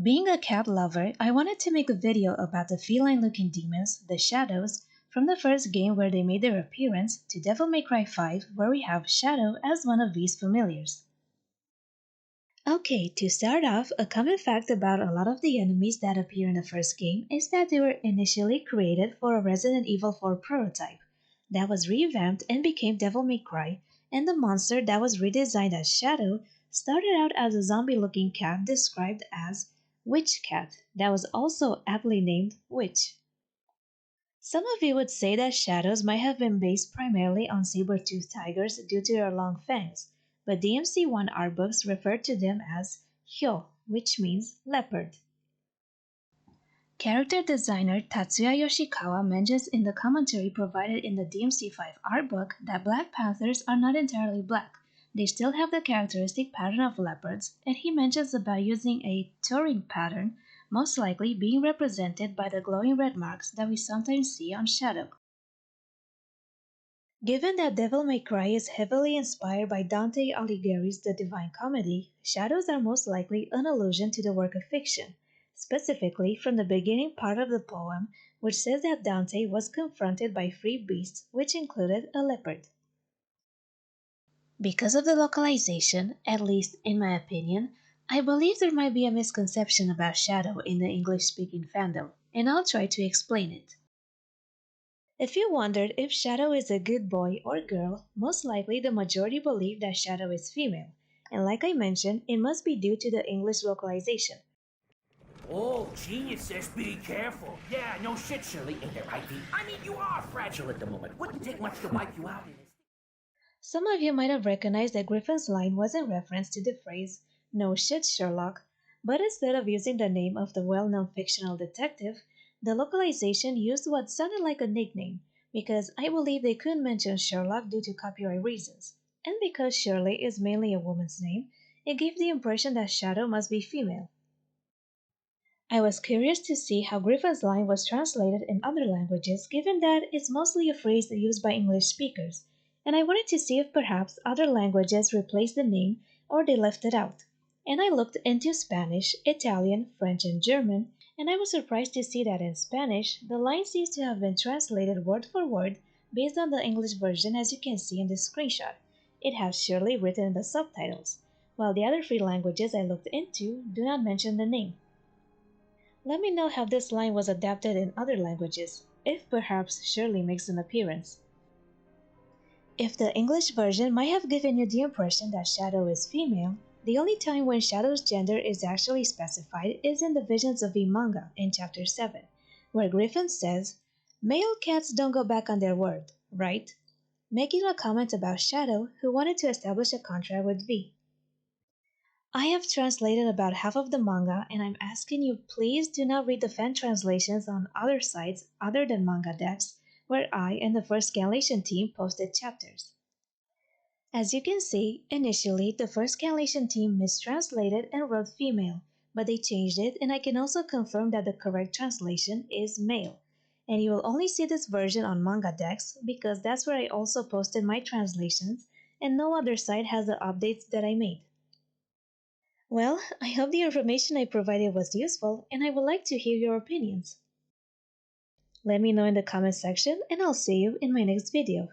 Being a cat lover, I wanted to make a video about the feline-looking demons, the Shadows, from the first game where they made their appearance to Devil May Cry 5 where we have Shadow as one of these familiars. Okay, to start off, a common fact about a lot of the enemies that appear in the first game is that they were initially created for a Resident Evil 4 prototype that was revamped and became Devil May Cry, and the monster that was redesigned as Shadow started out as a zombie-looking cat described as Witch Cat that was also aptly named Witch. Some of you would say that shadows might have been based primarily on saber-toothed tigers due to their long fangs, but DMC1 art books refer to them as Hyo, which means leopard. Character designer Tatsuya Yoshikawa mentions in the commentary provided in the DMC5 art book that Black Panthers are not entirely black. They still have the characteristic pattern of leopards, and he mentions about using a touring pattern, most likely being represented by the glowing red marks that we sometimes see on Shadow. Given that Devil May Cry is heavily inspired by Dante Alighieri's The Divine Comedy, shadows are most likely an allusion to the work of fiction, specifically from the beginning part of the poem, which says that Dante was confronted by three beasts, which included a leopard. Because of the localization, at least in my opinion, I believe there might be a misconception about Shadow in the English-speaking fandom, and I'll try to explain it. If you wondered if Shadow is a good boy or girl, most likely the majority believe that Shadow is female, and like I mentioned, it must be due to the English localization. Oh, genius says be careful. Yeah, no shit, Shirley. Ain't that right, Pete? I mean, you are fragile at the moment. Wouldn't take much to wipe you out in this. Some of you might have recognized that Griffin's line was in reference to the phrase, "No shit, Sherlock," but instead of using the name of the well-known fictional detective, the localization used what sounded like a nickname, because I believe they couldn't mention Sherlock due to copyright reasons. And because Shirley is mainly a woman's name, it gave the impression that Shadow must be female. I was curious to see how Griffin's line was translated in other languages, given that it's mostly a phrase used by English speakers, and I wanted to see if perhaps other languages replaced the name or they left it out. And I looked into Spanish, Italian, French, and German, and I was surprised to see that in Spanish, the line seems to have been translated word for word based on the English version, as you can see in this screenshot. It has Shirley written in the subtitles, while the other three languages I looked into do not mention the name. Let me know how this line was adapted in other languages, if perhaps Shirley makes an appearance. If the English version might have given you the impression that Shadow is female, the only time when Shadow's gender is actually specified is in the Visions of V manga in chapter 7, where Griffin says, "Male cats don't go back on their word, right?" making a comment about Shadow, who wanted to establish a contract with V. I have translated about half of the manga, and I'm asking you please do not read the fan translations on other sites other than Manga Decks, where I and the first scanlation team posted chapters. As you can see, initially the first scanlation team mistranslated and wrote female, but they changed it, and I can also confirm that the correct translation is male. And you will only see this version on Manga Decks because that's where I also posted my translations, and no other site has the updates that I made. Well, I hope the information I provided was useful, and I would like to hear your opinions. Let me know in the comment section, and I'll see you in my next video.